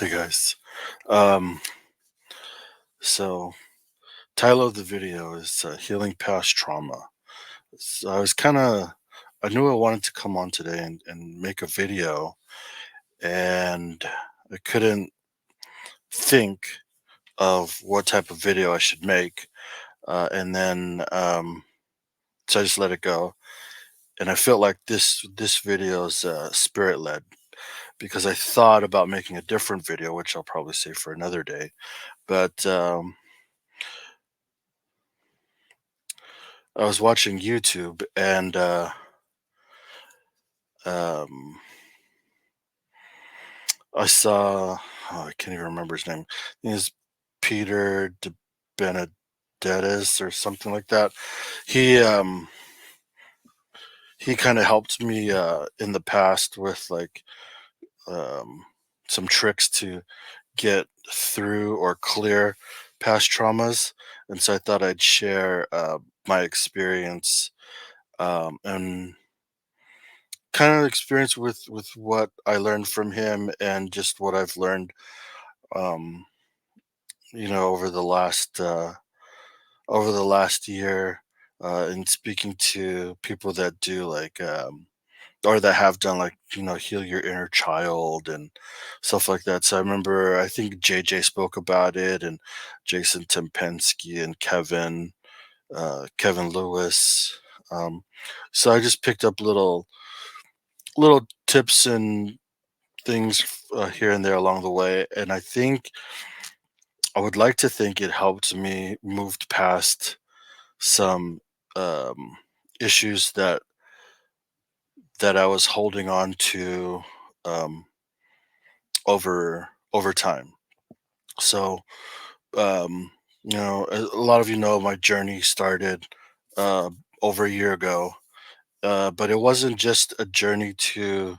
Hey guys. Um, so title of the video is healing past trauma. So I knew I wanted to come on today and make a video, and I couldn't think of what type of video I should make, and then so I just let it go. And I felt like this video is spirit led because I thought about making a different video, which I'll probably save for another day, but. I was watching YouTube and um, I saw, oh, I can't even remember his name. I think it's Peter de Benedettis or something like that. He um, he kind of helped me in the past with like um, some tricks to get through or clear past traumas, and so I thought I'd share my experience and kind of experience with what I learned from him and just what I've learned um over the last year in speaking to people that do like or that have done like heal your inner child and stuff like that. So I remember I think JJ spoke about it, and Jason Tempensky and Kevin Lewis. So I just picked up little tips and things here and there along the way, and I think I would like to think it helped me moved past some issues that I was holding on to um, over time. So um, a lot of you know my journey started uh, over a year ago, but it wasn't just a journey to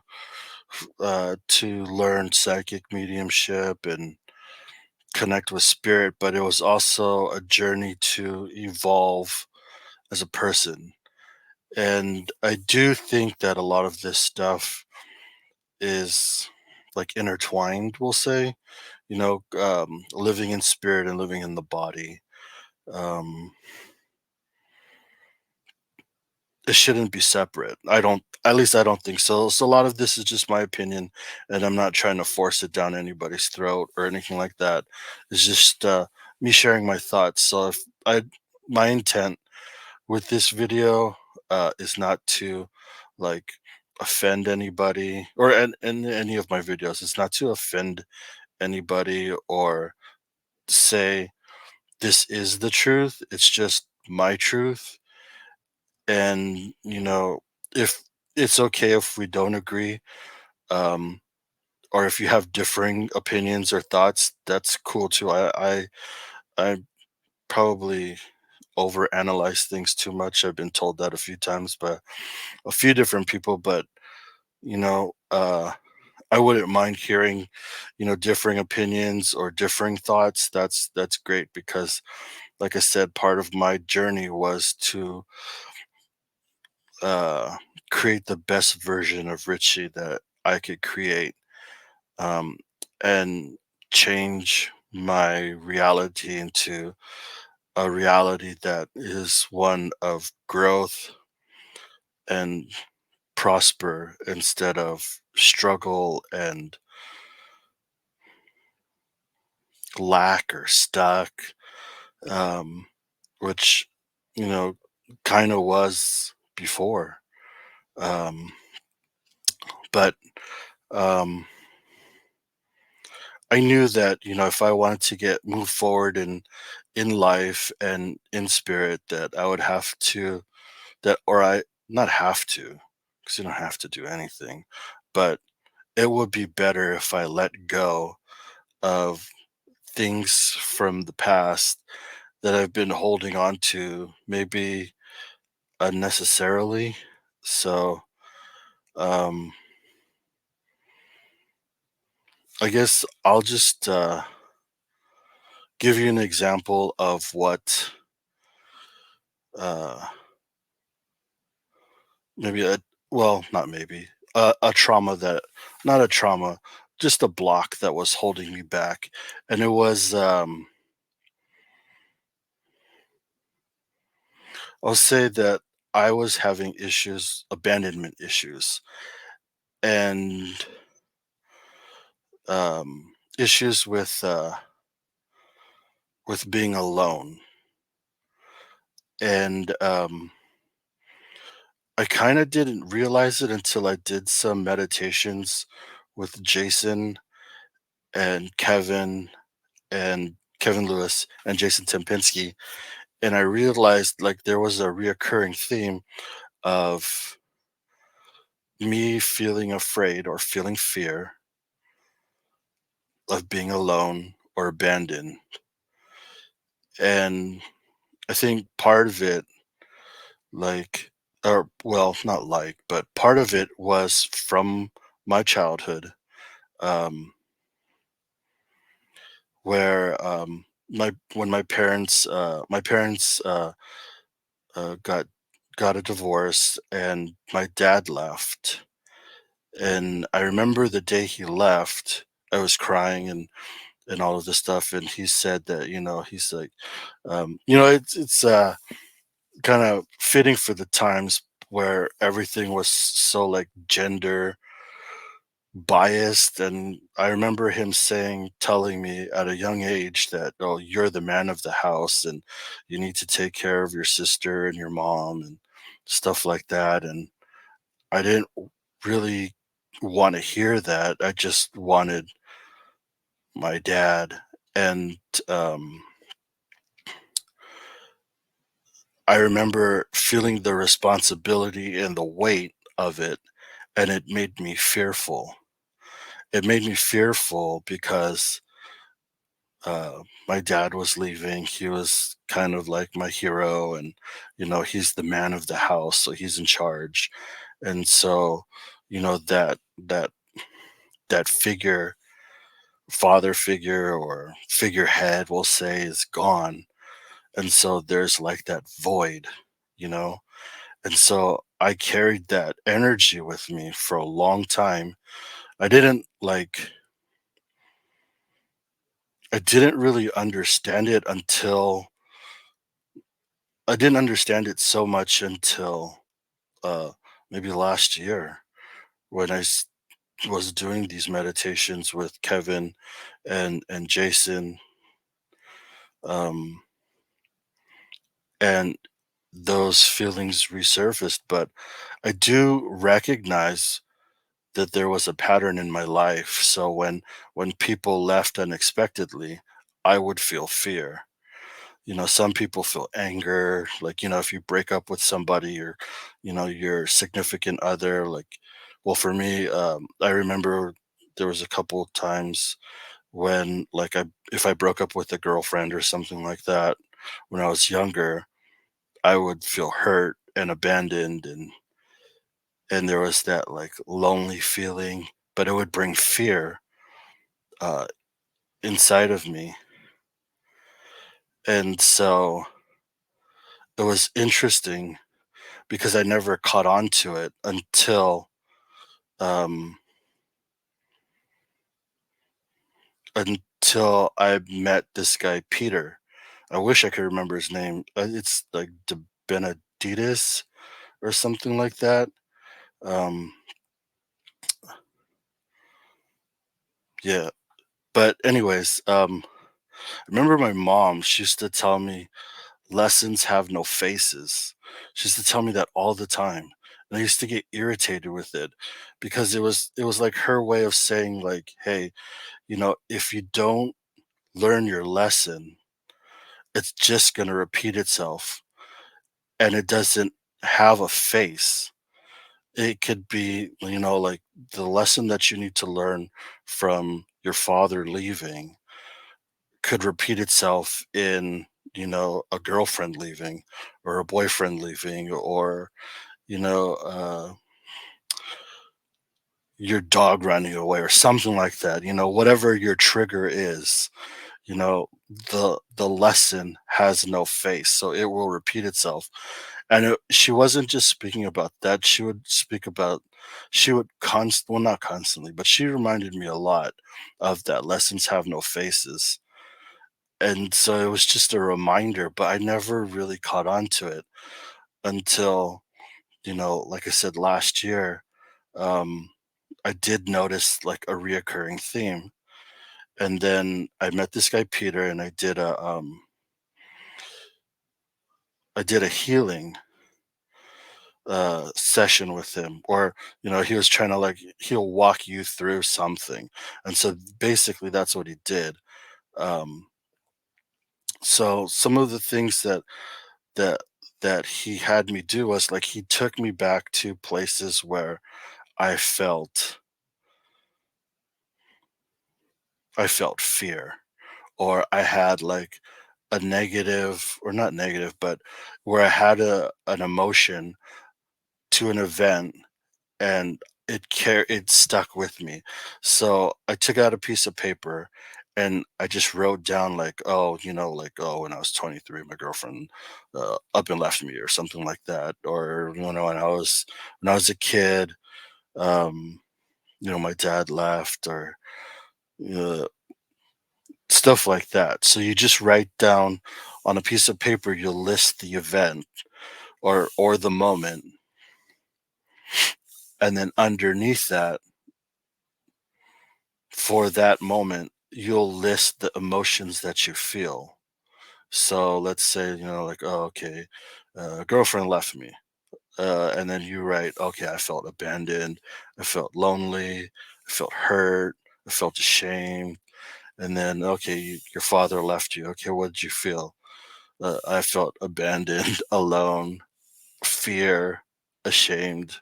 learn psychic mediumship and connect with spirit, but it was also a journey to evolve as a person. And I do think that a lot of this stuff is like intertwined, we'll say, living in spirit and living in the body. Um, it shouldn't be separate. At least I don't think so. So a lot of this is just my opinion, and I'm not trying to force it down anybody's throat or anything like that. It's just me sharing my thoughts. So if I, my intent with this video is not to like offend anybody or in any of my videos. It's not to offend anybody or say this is the truth. It's just my truth. And if it's okay if we don't agree, um or if you have differing opinions or thoughts, that's cool too. I probably overanalyze things too much. I've been told that a few times by a few different people, but you know, I wouldn't mind hearing, differing opinions or differing thoughts. That's great because, like I said, part of my journey was to uh, create the best version of Richie that I could create, um, and change my reality into a reality that is one of growth and prosper instead of struggle and lack or stuck, um, which you know kind of was before. Um, but um, I knew that if I wanted to get move forward in life and in spirit, that I would have to that or I not have to, because you don't have to do anything, but it would be better if I let go of things from the past that I've been holding on to, maybe unnecessarily. So, um, I guess I'll just give you an example of what uh, maybe a well, not maybe a trauma that not a trauma. just a block that was holding me back. And it was, I'll say that I was having issues, abandonment issues, and issues with being alone. And I kind of didn't realize it until I did some meditations with Jason and Kevin Lewis and Jason Tempinski, and I realized like there was a reoccurring theme of me feeling afraid or feeling fear of being alone or abandoned. And I think part of it, like, or well, not like, but part of it was from my childhood, um, where my when my parents got a divorce and my dad left. And I remember the day he left, I was crying and all of this stuff. And he said that, he's like, it's kind of fitting for the times where everything was so like gender biased. And I remember him telling me at a young age that, oh, you're the man of the house and you need to take care of your sister and your mom and stuff like that. And I didn't really want to hear that. I just wanted my dad. And um, I remember feeling the responsibility and the weight of it, and it made me fearful. It made me fearful because my dad was leaving. He was kind of like my hero, and he's the man of the house, so he's in charge. And so, that that figure, father figure or figurehead, we'll say, is gone. And so there's like that void, you know? And so I carried that energy with me for a long time. I didn't like, I didn't really understand it until, I didn't understand it so much until uh, maybe last year when was doing these meditations with Kevin and Jason. Um, and those feelings resurfaced. But I do recognize that there was a pattern in my life. So when people left unexpectedly, I would feel fear. Some people feel anger, like, if you break up with somebody or, your significant other, like, well, for me, I remember there was a couple times when, like, if I broke up with a girlfriend or something like that when I was younger, I would feel hurt and abandoned, and there was that like lonely feeling, but it would bring fear uh, inside of me. And so it was interesting because I never caught on to it um, until I met this guy Peter. I wish I could remember his name. It's like De Benedictus or something like that. Um, yeah, but anyways, I remember my mom. She used to tell me lessons have no faces. She used to tell me that all the time. And I used to get irritated with it because it was like her way of saying like, hey, if you don't learn your lesson, it's just going to repeat itself and it doesn't have a face. It could be, like the lesson that you need to learn from your father leaving could repeat itself in, a girlfriend leaving or a boyfriend leaving or, you know, uh, your dog running away or something like that. Whatever your trigger is, the lesson has no face, so it will repeat itself. And she wasn't just speaking about that. She would speak about she would well, not constantly, but she reminded me a lot of that lessons have no faces. And so it was just a reminder, but I never really caught on to it until, like I said, last year. Um, I did notice like a reoccurring theme. And then I met this guy Peter, and I did a healing session with him, or he was trying to, like, he'll walk you through something. And so basically that's what he did. um so some of the things that that he had me do was, like, he took me back to places where i felt I felt fear, or I had like a negative, or not negative, but where I had an emotion to an event, and it stuck with me. So I took out a piece of paper, and I just wrote down, like, oh, like, oh, when I was 23, my girlfriend up and left me, or something like that. Or when I was a kid, um, my dad left, or uh, stuff like that. So you just write down on a piece of paper, you'll list the event, or the moment, and then underneath that, for that moment, you'll list the emotions that you feel. So let's say, like, oh, okay, girlfriend left me. And then you write, okay, I felt abandoned. I felt lonely. I felt hurt. I felt ashamed. And then, okay, your father left you. Okay, what did you feel? I felt abandoned, alone, fear, ashamed.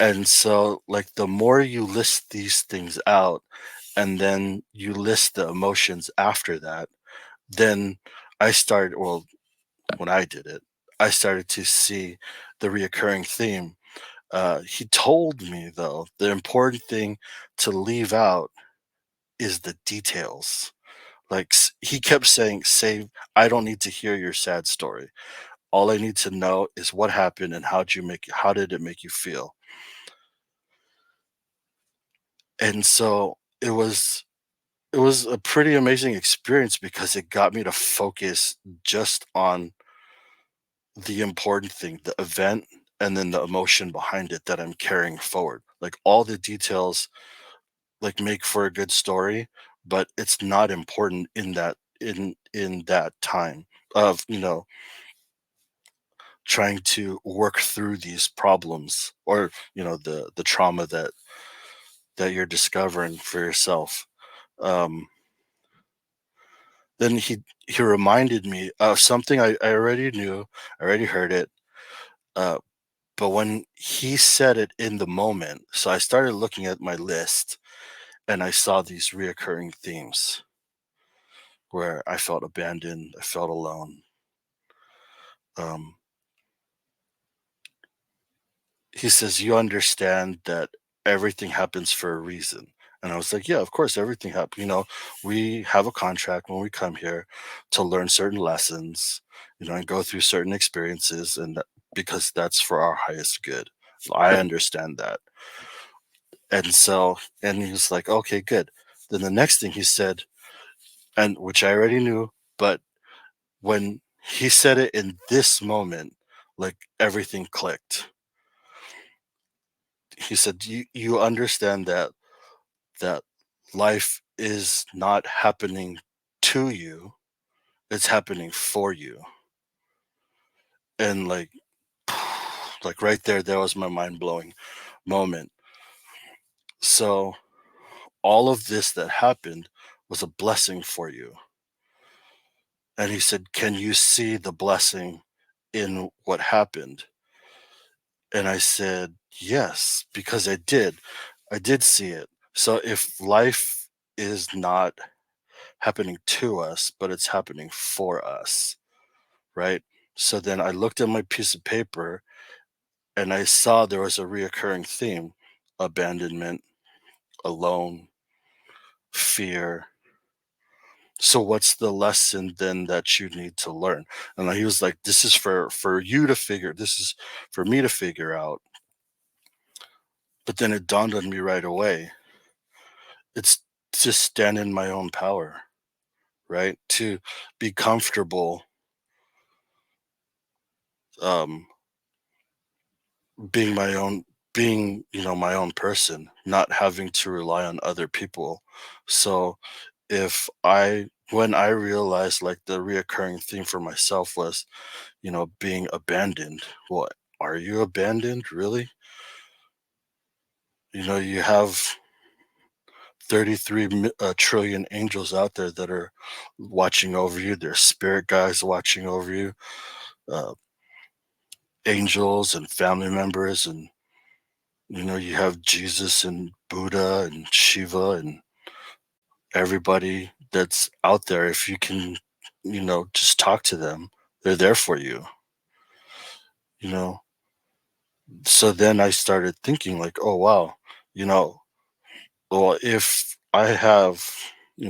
And so, like, the more you list these things out, and then you list the emotions after that, then well, when I did it, I started to see the reoccurring theme. He told me, though, the important thing to leave out is the details. Like, he kept saying, "Say, I don't need to hear your sad story. All I need to know is what happened, and how did it make you feel?" And so it was a pretty amazing experience, because it got me to focus just on the important thing, the event, and then the emotion behind it that I'm carrying forward. Like, all the details, like, make for a good story, but it's not important in that time of, trying to work through these problems, or the trauma that you're discovering for yourself. Um Then he reminded me of something I already knew, I already heard it, uh, but when he said it in the moment, so I started looking at my list, and I saw these reoccurring themes where I felt abandoned, I felt alone. Um, he says, "You understand that everything happens for a reason." And I was like, "Yeah, of course, everything happens. We have a contract when we come here to learn certain lessons, and go through certain experiences, and because that's for our highest good. So I understand that." And he was like, "Okay, good." Then the next thing he said, and which I already knew, but when he said it in this moment, like, everything clicked. He said, "You understand that life is not happening to you, it's happening for you." And, like, right there, that was my mind-blowing moment. So all of this that happened was a blessing for you. And he said, "Can you see the blessing in what happened?" And I said, "Yes," because I did see it. So if life is not happening to us, but it's happening for us, right? So then I looked at my piece of paper, and I saw there was a reoccurring theme: abandonment, alone, fear. So what's the lesson then that you need to learn? And he was like, "This is for you to figure. This is for me to figure out." But then it dawned on me right away. It's to stand in my own power, right? To be comfortable um being my own being, my own person, not having to rely on other people. So if I when I realized like the reoccurring theme for myself was, being abandoned. What are you abandoned? Really? You have 33 trillion angels out there that are watching over you. There's spirit guides watching over you, uh, angels and family members, and you have Jesus and Buddha and Shiva and everybody that's out there. If you can, just talk to them, they're there for you. You know. So then I started thinking like, oh wow, you know, well if I have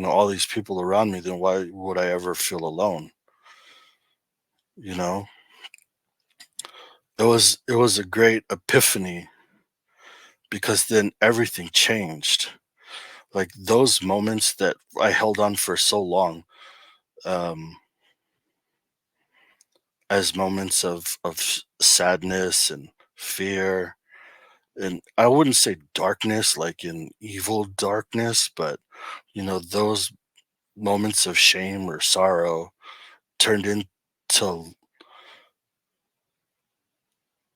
all these people around me, then why would I ever feel alone? You know, it was a great epiphany because then everything changed. Like those moments that I held on for so long, um, as moments of sadness and fear, and I wouldn't say darkness like in evil darkness, but those moments of shame or sorrow turned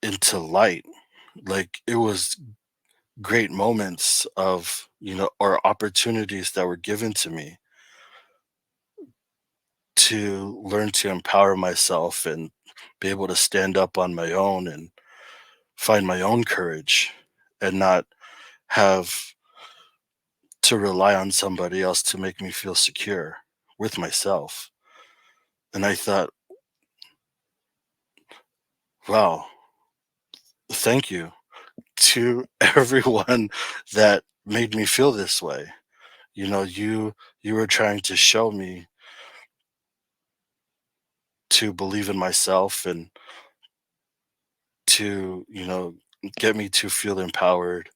into light. Like it was great moments of or opportunities that were given to me to learn to empower myself and be able to stand up on my own and find my own courage and not have to rely on somebody else to make me feel secure with myself. And I thought, wow, thank you to everyone that made me feel this way. You were trying to show me to believe in myself and to, get me to feel empowered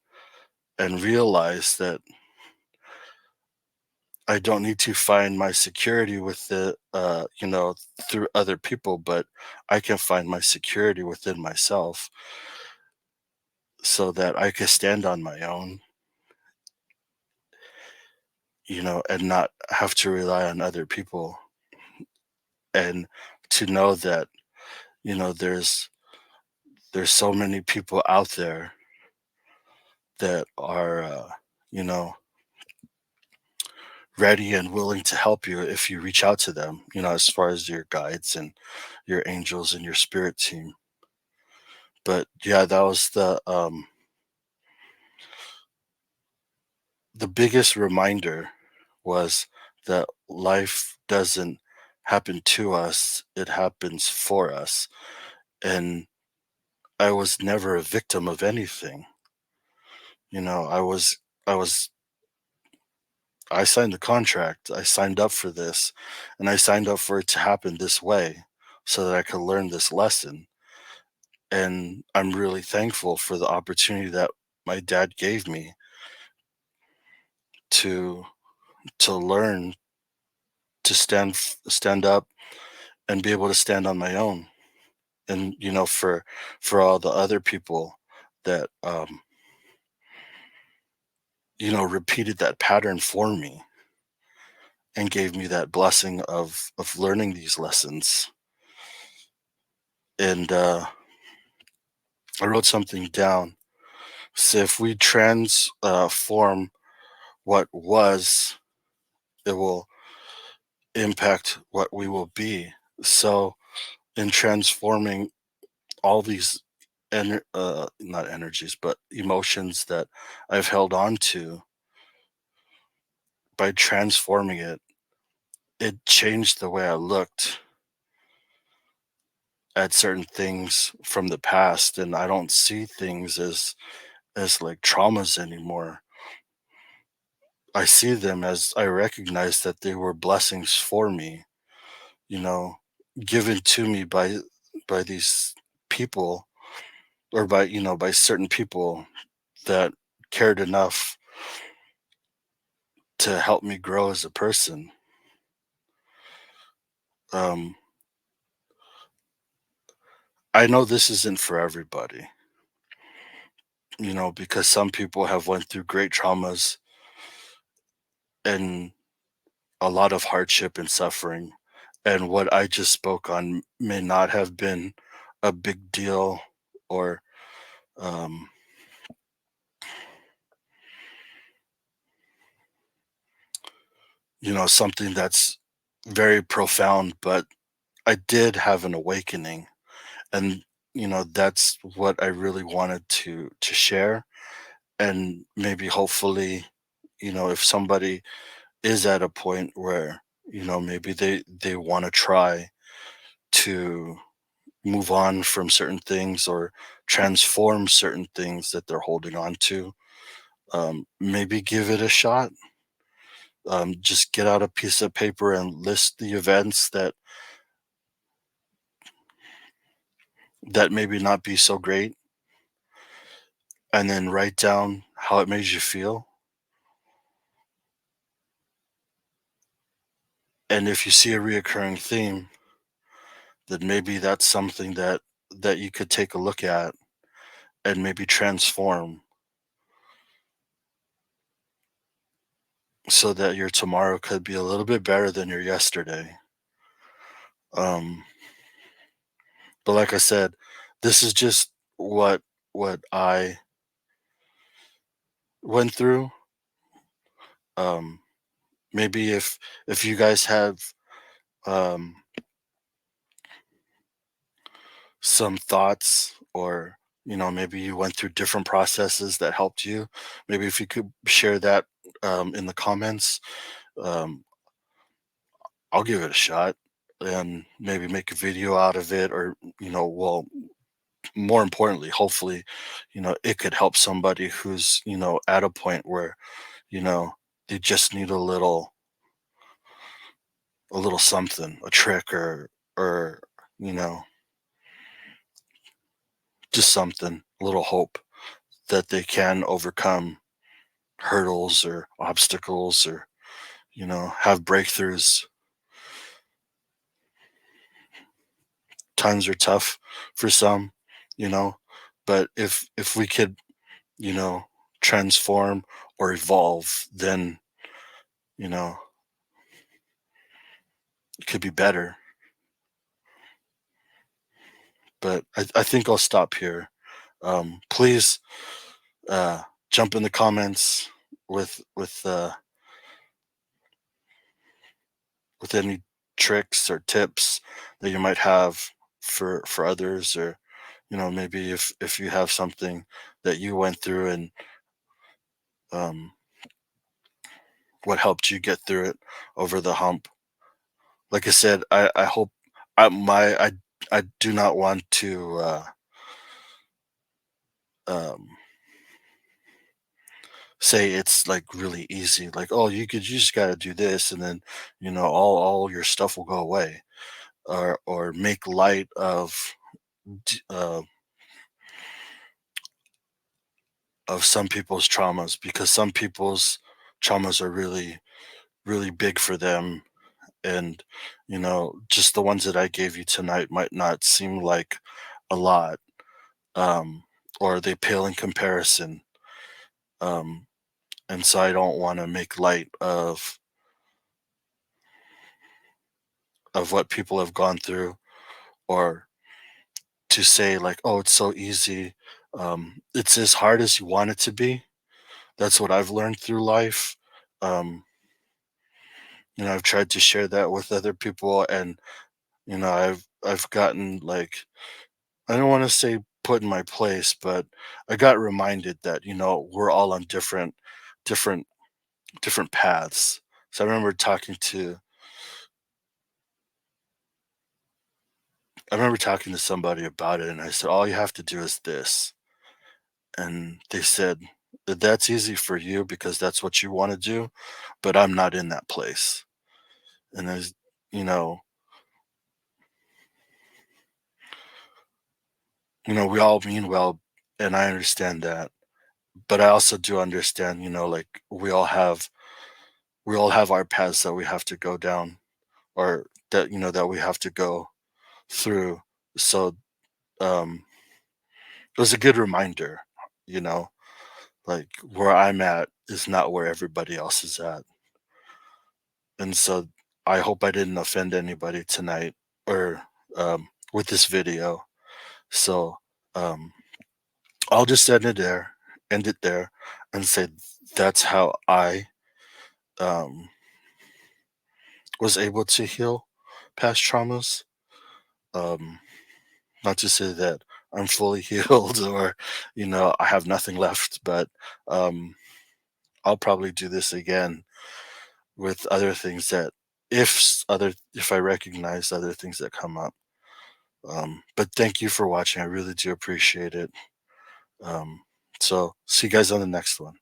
and realize that I don't need to find my security with through other people, but I can find my security within myself so that I can stand on my own, and not have to rely on other people. And to know that, you know, there's there's so many people out there that are you know ready and willing to help you if you reach out to them, as far as your guides and your angels and your spirit team. But yeah, that was the biggest reminder was that life doesn't happen to us, it happens for us. And I was never a victim of anything. I was I signed the contract. I signed up for this, and I signed up for it to happen this way so that I could learn this lesson. And I'm really thankful for the opportunity that my dad gave me to learn to stand up and be able to stand on my own. And for all the other people that repeated that pattern for me and gave me that blessing of learning these lessons. And I wrote something down. So if we transform what was, it will impact what we will be. So in transforming all these not energies, but emotions that I've held on to, by transforming it, it changed the way I looked at certain things from the past, and I don't see things as like traumas anymore. I see them as I recognize that they were blessings for me, you know, given to me by these people, or by certain people that cared enough to help me grow as a person. Um, I know this isn't for everybody, because some people have went through great traumas and a lot of hardship and suffering. And what I just spoke on may not have been a big deal or, um, something that's very profound, but I did have an awakening. And, that's what I really wanted to share. And maybe hopefully, if somebody is at a point where, maybe they want to try to move on from certain things or transform certain things that they're holding on to, maybe give it a shot. Just get out a piece of paper and list the events that maybe not be so great, and then write down how it made you feel. And if you see a reoccurring theme, then maybe that's something that you could take a look at and maybe transform so that your tomorrow could be a little bit better than your yesterday. Um, but like I said, this is just what I went through. Um, maybe if you guys have um, some thoughts, or maybe you went through different processes that helped you, maybe if you could share that in the comments, um, I'll give it a shot and maybe make a video out of it, or well, more importantly, hopefully, it could help somebody who's at a point where you know they just need a little something, a trick, or you know just something, a little hope that they can overcome hurdles or obstacles, or have breakthroughs. Times are tough for some, you know but if we could you know transform or evolve, then you know it could be better. But I think I'll stop here. Please, uh jump in the comments with any tricks or tips that you might have for others, or maybe if you have something that you went through, and um what helped you get through it, over the hump. Like I said, I hope I do not want to um say it's like really easy, like, oh, you just got to do this, and then all your stuff will go away, or make light d- uh, of some people's traumas, because some people's traumas are really really big for them. And just the ones that I gave you tonight might not seem like a lot, um or they pale in comparison. um and so I don't want to make light of what people have gone through, or to say like, oh, it's so easy. It's as hard as you want it to be. That's what I've learned through life. um I've tried to share that with other people, and I've gotten, like, I don't want to say put in my place, but I got reminded that we're all on different different paths. So I remember talking to somebody about it, and I said, all you have to do is this. And they said that that's easy for you because that's what you want to do, but I'm not in that place. And there's, you know, we all mean well, and I understand that, but I also do understand, like we all have our paths that we have to go down, or that that we have to go through. So um it was a good reminder, you know, like where I'm at is not where everybody else is at. And so I hope I didn't offend anybody tonight, or with this video. So um I'll just end it there, and say that's how I um was able to heal past traumas. Um Not to say that I'm fully healed, or I have nothing left, but um I'll probably do this again with other things that, if I recognize other things that come up. But thank you for watching. I really do appreciate it. Um, so see you guys on the next one.